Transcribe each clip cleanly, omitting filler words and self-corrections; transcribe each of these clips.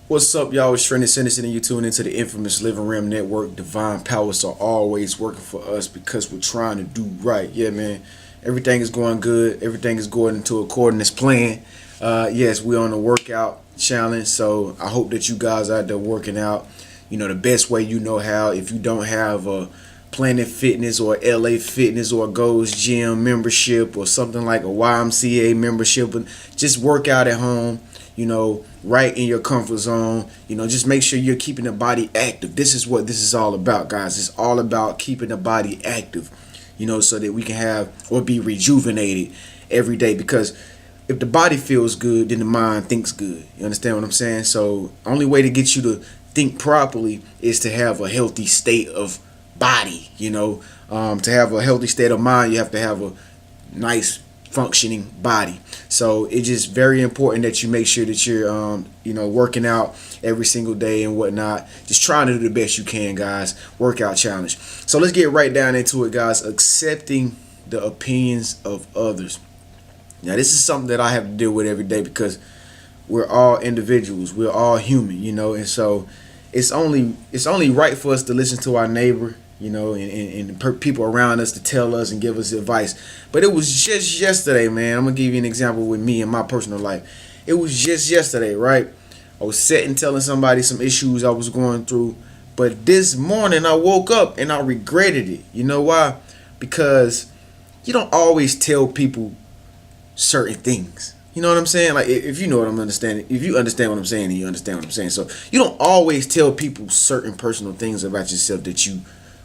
What's up, y'all? It's Trenius, and you tune into the infamous Living Realm Network. Divine powers are always working for us because we're trying to do right. Yeah, man. Everything is going good. Everything is going into according as planned. Yes, we're on a workout challenge, so I hope that you guys out there working out, the best way you know how. If you don't have a Planet Fitness or LA Fitness or Gold's Gym membership or something like a YMCA membership, but just work out at home, right in your comfort zone. Just make sure you're keeping the body active. This is what this is all about, guys. It's all about keeping the body active, so that we can have or be rejuvenated every day. Because if the body feels good, then the mind thinks good. You understand what I'm saying? So, only way to get you to think properly is to have a healthy state of body. To have a healthy state of mind, you have to have a nice functioning body. So it's just very important that you make sure that you're working out every single day and whatnot. Just trying to do the best you can, guys. Workout challenge. So let's get right down into it, guys. Accepting the opinions of others. Now, this is something that I have to deal with every day because we're all individuals. We're all human, and so it's only right for us to listen to our neighbor, and people around us to tell us and give us advice. But it was just yesterday, man. I'm gonna give you an example with me in my personal life. It was just yesterday, right? I was sitting telling somebody some issues I was going through, but this morning I woke up and I regretted it. You know why? Because you don't always tell people certain things. You know what I'm saying? Like, if you know what I'm understanding, if you understand what I'm saying, and you understand what I'm saying. So you don't always tell people certain personal things about yourself that you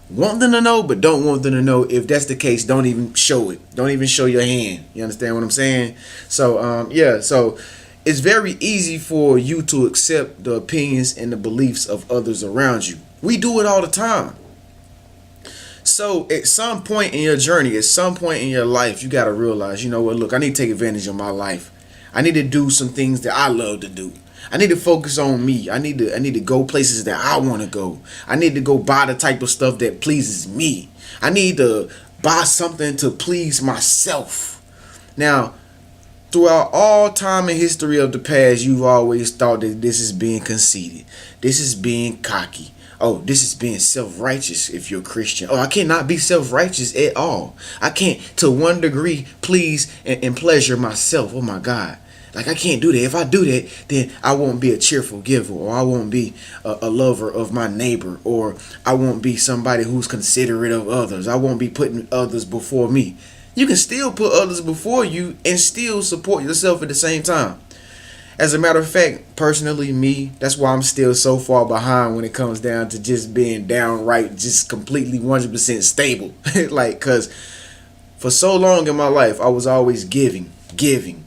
want them to know, but don't want them to know. If that's the case, don't even show it. Don't even show your hand. You understand what I'm saying? So, So it's very easy for you to accept the opinions and the beliefs of others around you. We do it all the time. So at some point in your journey, at some point in your life, you got to realize, you know what, look, I need to take advantage of my life. I need to do some things that I love to do. I need to focus on me. I need to go places that I want to go. I need to go buy the type of stuff that pleases me. I need to buy something to please myself. Now, throughout all time and history of the past, you've always thought that this is being conceited. This is being cocky. Oh, this is being self-righteous if you're a Christian. Oh, I cannot be self-righteous at all. I can't, to one degree, please and pleasure myself. Oh, my God. Like, I can't do that. If I do that, then I won't be a cheerful giver, or I won't be a lover of my neighbor, or I won't be somebody who's considerate of others. I won't be putting others before me. You can still put others before you and still support yourself at the same time. As a matter of fact, personally, me, that's why I'm still so far behind when it comes down to just being downright, just completely 100% stable. Like, because for so long in my life, I was always giving, helping.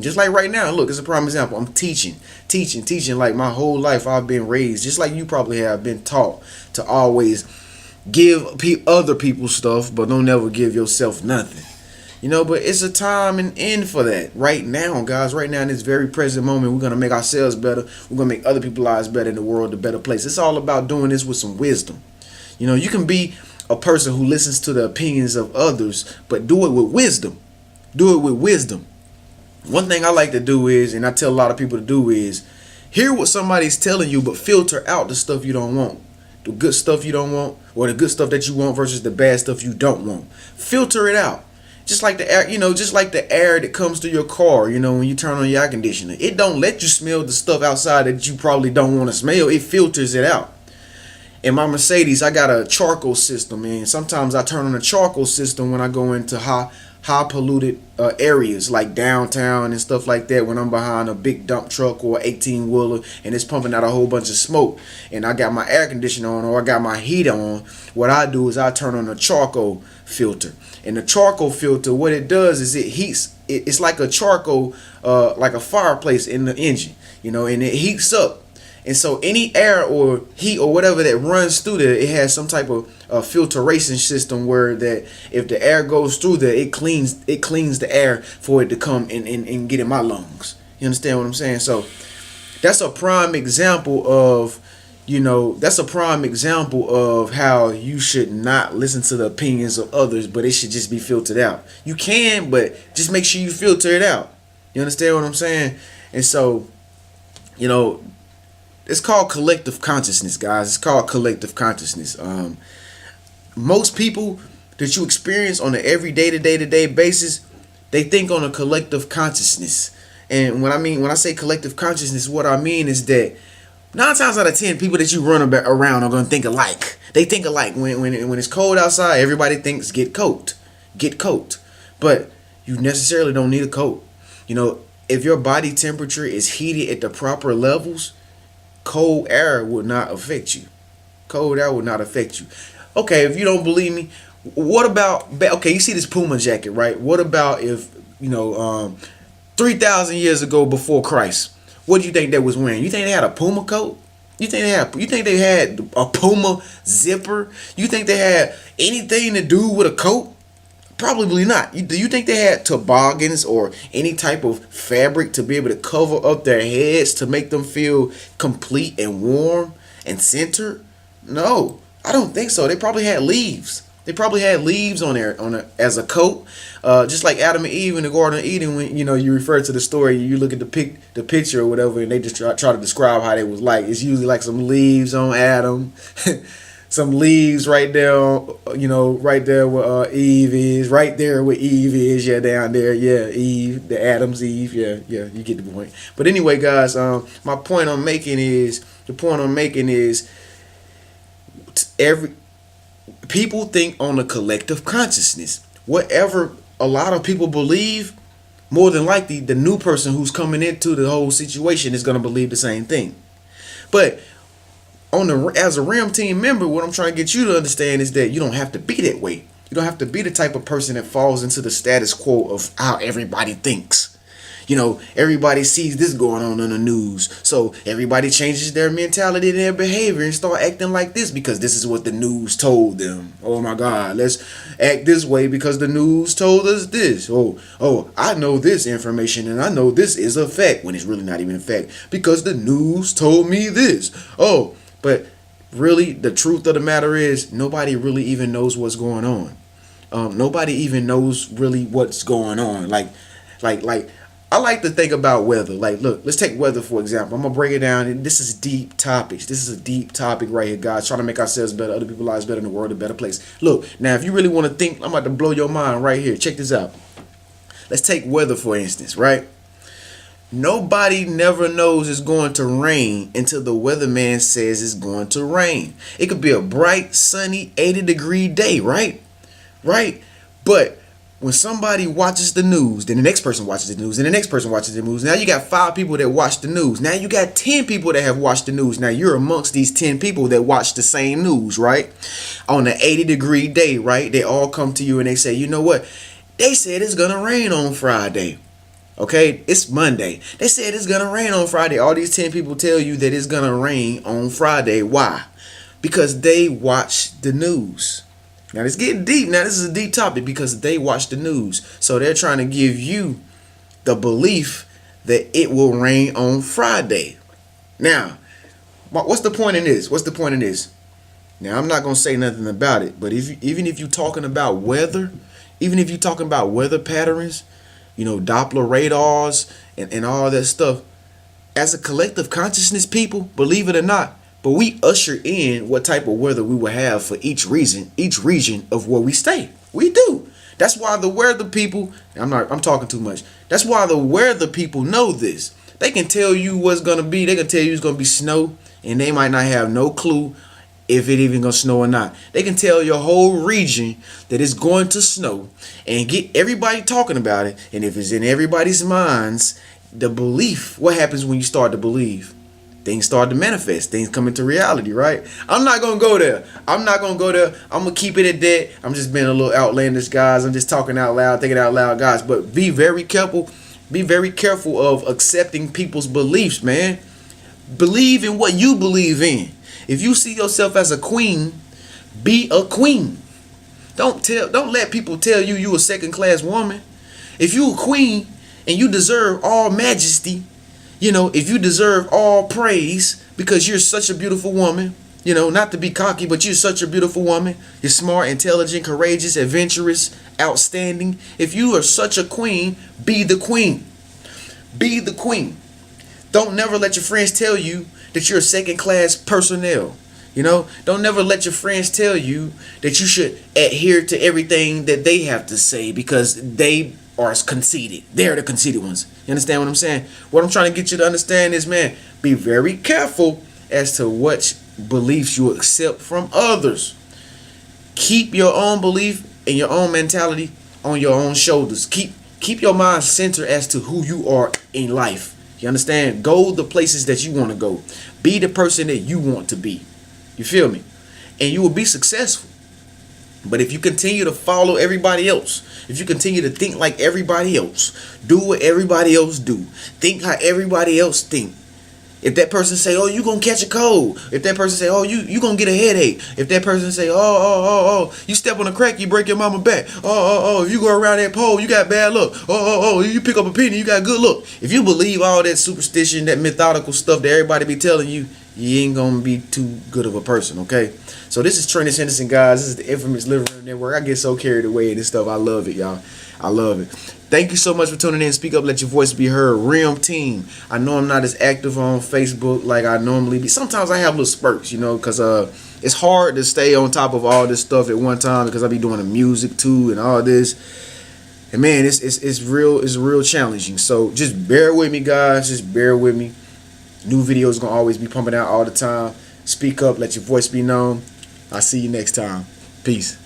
Just like right now, look, it's a prime example. I'm teaching. Like my whole life, I've been raised, just like you probably have been taught, to always give other people stuff, but don't ever give yourself nothing. But it's a time and end for that right now, guys. Right now, in this very present moment, we're going to make ourselves better. We're going to make other people's lives better, in the world a better place. It's all about doing this with some wisdom. You can be a person who listens to the opinions of others, but do it with wisdom. Do it with wisdom. One thing I like to do is, and I tell a lot of people to do, is hear what somebody's telling you, but filter out the stuff you don't want. The good stuff you don't want, or the good stuff that you want versus the bad stuff you don't want. Filter it out. Just like the air, just like the air that comes through your car, when you turn on your air conditioner. It don't let you smell the stuff outside that you probably don't want to smell. It filters it out. In my Mercedes, I got a charcoal system, and sometimes I turn on the charcoal system when I go into high polluted areas like downtown and stuff like that, when I'm behind a big dump truck or 18-wheeler and it's pumping out a whole bunch of smoke and I got my air conditioner on or I got my heat on. What I do is I turn on the charcoal filter, and the charcoal filter, what it does is it heats. It's like a charcoal, like a fireplace in the engine, and it heats up. And so any air or heat or whatever that runs through there, it has some type of filtration system where that if the air goes through there, it cleans the air for it to come and get in my lungs. You understand what I'm saying? So that's a prime example of, how you should not listen to the opinions of others, but it should just be filtered out. You can, but just make sure you filter it out. You understand what I'm saying? And so, you know, it's called collective consciousness, guys. It's called collective consciousness. Most people that you experience on an everyday to day basis, they think on a collective consciousness. And when I say collective consciousness, what I mean is that 9 times out of 10, people that you run around are gonna think alike. They think alike. When it's cold outside, everybody thinks get coat. But you necessarily don't need a coat. You know, if your body temperature is heated at the proper levels, cold air would not affect you. Cold air would not affect you. Okay, if you don't believe me, what about, okay, you see this Puma jacket, right? What about if, 3,000 years ago before Christ, what do you think they was wearing? You think they had a Puma coat? You think they had a Puma zipper? You think they had anything to do with a coat? Probably not. Do you think they had toboggans or any type of fabric to be able to cover up their heads to make them feel complete and warm and centered? No, I don't think so. They probably had leaves. They probably had leaves on as a coat, just like Adam and Eve in the Garden of Eden. When you refer to the story, you look at the picture or whatever, and they just try to describe how they was like. It's usually like some leaves on Adam, some leaves right there, right there where Eve is, right there where Eve is, yeah, down there, yeah, Eve, the Adam's Eve, yeah, you get the point. But anyway, guys, the point I'm making is people think on a collective consciousness. Whatever a lot of people believe, more than likely the new person who's coming into the whole situation is going to believe the same thing. But as a REM team member, what I'm trying to get you to understand is that you don't have to be that way. You don't have to be the type of person that falls into the status quo of how everybody thinks. Everybody sees this going on in the news, so everybody changes their mentality and their behavior and start acting like this because this is what the news told them. Oh my God, let's act this way because the news told us this. Oh, I know this information and I know this is a fact when it's really not even a fact because the news told me this. Oh, but really the truth of the matter is nobody really even knows what's going on. Nobody even knows really what's going on. Like I like to think about weather. Like, look, let's take weather, for example. I'm going to break it down. And this is deep topics. This is a deep topic right here, guys. Trying to make ourselves better, other people's lives better, in the world a better place. Look, now, if you really want to think, I'm about to blow your mind right here. Check this out. Let's take weather, for instance, right? Nobody never knows it's going to rain until the weatherman says it's going to rain. It could be a bright, sunny, 80-degree day, right? But when somebody watches the news, then the next person watches the news, and the next person watches the news. Now you got 5 people that watch the news. Now you got 10 people that have watched the news. Now you're amongst these 10 people that watch the same news, right? On an 80-degree day, right? They all come to you and they say, you know what? They said it's going to rain on Friday. Okay, it's Monday. They said it's going to rain on Friday. All these 10 people tell you that it's going to rain on Friday. Why? Because they watch the news. Now, it's getting deep. Now, this is a deep topic because they watch the news. So they're trying to give you the belief that it will rain on Friday. Now, what's the point in this? Now, I'm not going to say nothing about it. But even if you're talking about weather, even if you're talking about weather patterns, Doppler radars and all that stuff, as a collective consciousness people, believe it or not, but we usher in what type of weather we will have for each region of where we stay. We do. That's why the weather people, I'm talking too much. That's why the weather people know this. They can tell you what's going to be. They can tell you it's going to be snow, and they might not have no clue if it even going to snow or not. They can tell your whole region that it's going to snow and get everybody talking about it. And if it's in everybody's minds, the belief, what happens when you start to believe? Things start to manifest. Things come into reality, right? I'm not going to go there. I'm going to keep it at that. I'm just being a little outlandish, guys. I'm just talking out loud, thinking out loud, guys. But be very careful. Be very careful of accepting people's beliefs, man. Believe in what you believe in. If you see yourself as a queen, be a queen. Don't let people tell you a second-class woman. If you a queen and you deserve all majesty, if you deserve all praise because you're such a beautiful woman, not to be cocky, but you're such a beautiful woman. You're smart, intelligent, courageous, adventurous, outstanding. If you are such a queen, be the queen. Be the queen. Don't never let your friends tell you that you're a second class personnel. Don't never let your friends tell you that you should adhere to everything that they have to say because they are conceited. They're the conceited ones. You understand what I'm saying? What I'm trying to get you to understand is, man, be very careful as to what beliefs you accept from others. Keep your own belief and your own mentality on your own shoulders. Keep your mind centered as to who you are in life. You understand? Go the places that you want to go. Be the person that you want to be. You feel me? And you will be successful. But if you continue to follow everybody else, if you continue to think like everybody else, do what everybody else do, think how everybody else think. If that person say, oh, you gonna catch a cold. If that person say, oh, you gonna get a headache. If that person say, oh, you step on a crack, you break your mama back. If you go around that pole, you got bad luck. You pick up a penny, you got good luck. If you believe all that superstition, that mythological stuff that everybody be telling you, you ain't gonna be too good of a person, okay? So this is Trenius Henderson, guys. This is the Infamous Living Room Network. I get so carried away in this stuff. I love it, y'all. I love it. Thank you so much for tuning in. Speak up, let your voice be heard. Rim Team. I know I'm not as active on Facebook like I normally be. Sometimes I have little spurts, because it's hard to stay on top of all this stuff at one time because I be doing the music too and all this. And man, it's real challenging. So just bear with me, guys. Just bear with me. New videos gonna always be pumping out all the time. Speak up, let your voice be known. I'll see you next time. Peace.